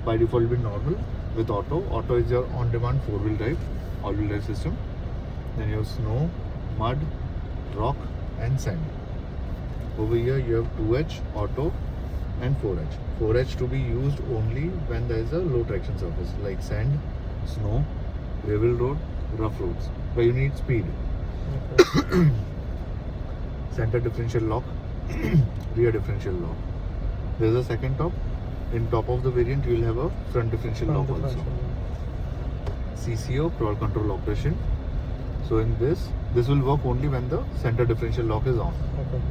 by default will be normal. With auto, auto is your on-demand four-wheel drive, all-wheel drive system. Then you have snow, mud, rock and sand. Over here you have 2H, auto and 4H. 4H to be used only when there is a low traction surface like sand, snow, gravel road, rough roads, where you need speed. Okay. Center differential lock, rear differential lock. There is a second top. In top of the variant, you will have a front differential lock also. CCO, crawl control operation. So in this will work only when the center differential lock is on. Okay.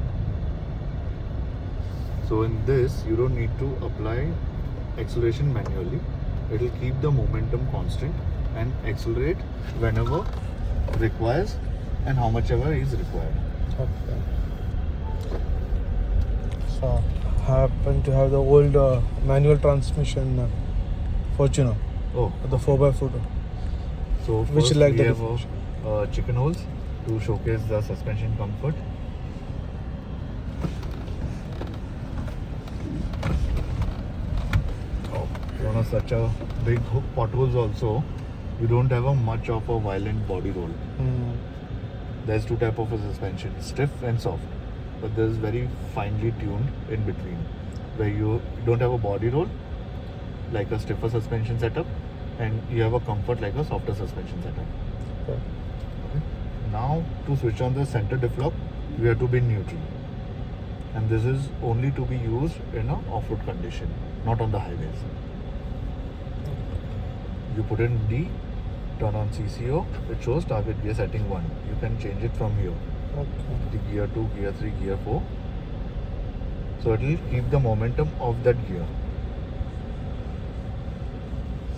So in this, you don't need to apply acceleration manually. It will keep the momentum constant and accelerate whenever requires and how much ever is required. Okay. So I happen to have the old manual transmission Fortuner, Oh, the 4x4. so Which first like we the have difference? chicken holes to showcase the suspension comfort. On such a big hook potholes also, you don't have a much of a violent body roll. There's two type of a suspension, stiff and soft, but there's very finely tuned in between, where you don't have a body roll like a stiffer suspension setup, and you have a comfort like a softer suspension setup. Okay. Now to switch on the center diff lock, we have to be neutral, and this is only to be used in a off-road condition, not on the highways. You put in D, turn on CCO, it shows target gear setting 1. You can change it from here. Okay. The gear 2, gear 3, gear 4. So it will keep the momentum of that gear.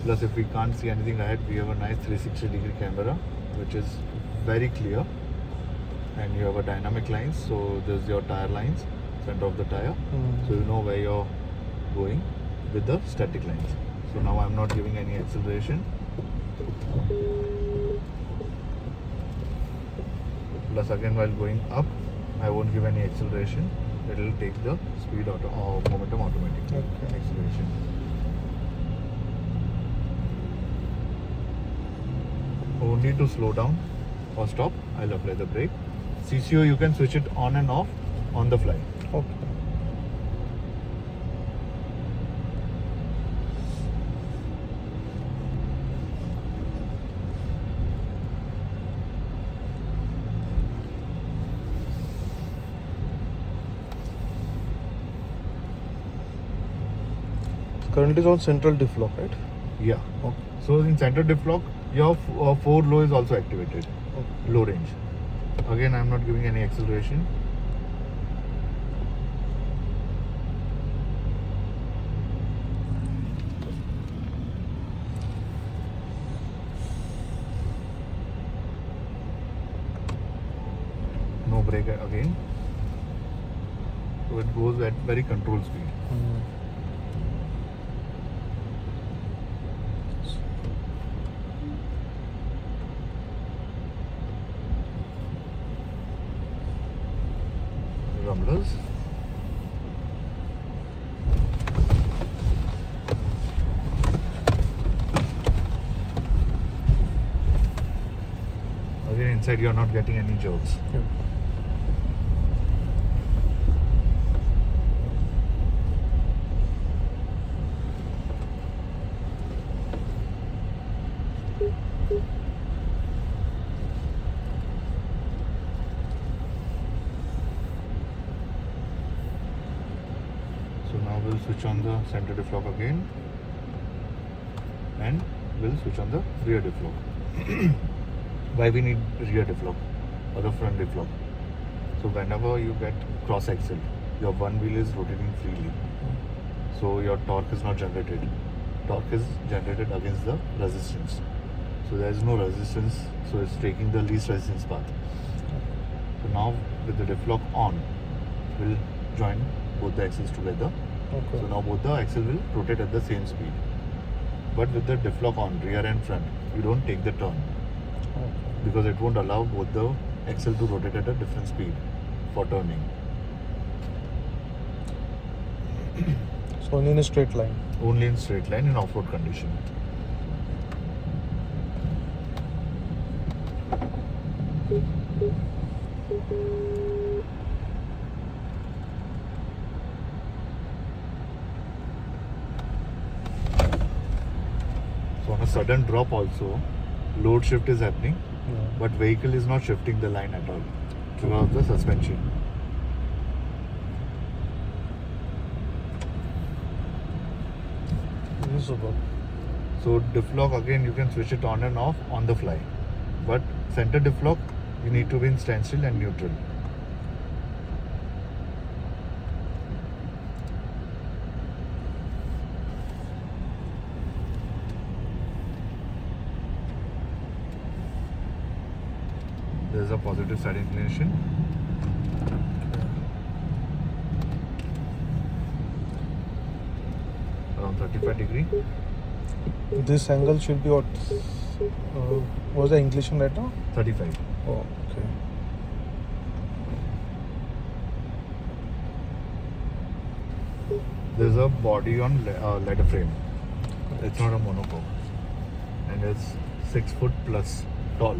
Plus if we can't see anything ahead, we have a nice 360-degree camera, which is very clear. And you have a dynamic lines, so there's your tire lines, center of the tire. So you know where you're going with the static lines. So now I'm not giving any acceleration. Plus again, while going up, I won't give any acceleration. It will take the speed or momentum automatically. Okay. Acceleration. Only to slow down or stop, I'll apply the brake. CCO, you can switch it on and off on the fly. Okay. Currently it's on central diff lock, right? Yeah. Okay. So in center diff lock, your 4 low is also activated. Okay. Low range. Again, I'm not giving any acceleration. No brake again. So it goes at very controlled speed. Rumblers. Again, inside you're not getting any jerks. Yeah. So now we'll switch on the center diff lock again, and we'll switch on the rear diff lock. Why we need rear diff lock or the front diff lock? So whenever you get cross axle, your one wheel is rotating freely, so your torque is not generated. Torque is generated against the resistance. So there is no resistance, so it's taking the least resistance path. So now with the diff lock on, we'll join both the axles together. Okay. So now both the axle will rotate at the same speed. But with the diff lock on, rear and front, you don't take the turn, Okay. because it won't allow both the axle to rotate at a different speed for turning. So only in a straight line. Only in straight line in off-road condition. So on a sudden drop also, load shift is happening, Yeah. but vehicle is not shifting the line at all because of the suspension. This is superb. So diff lock again, you can switch it on and off on the fly, but center diff lock you need to be in standstill and neutral. There's a positive side inclination. Around 35 degree. This angle should be what? What's the inclination right now? 35. Oh, okay. There's a body on ladder frame. It's not a monocoque, and it's 6 foot plus tall.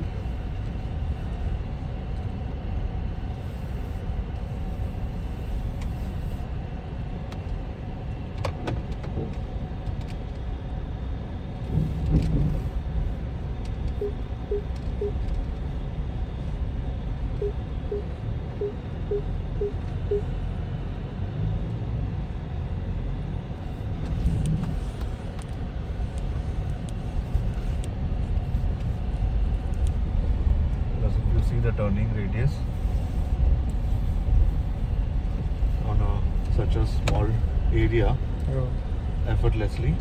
Plus, if you see the turning radius on such a small area, Yeah. effortlessly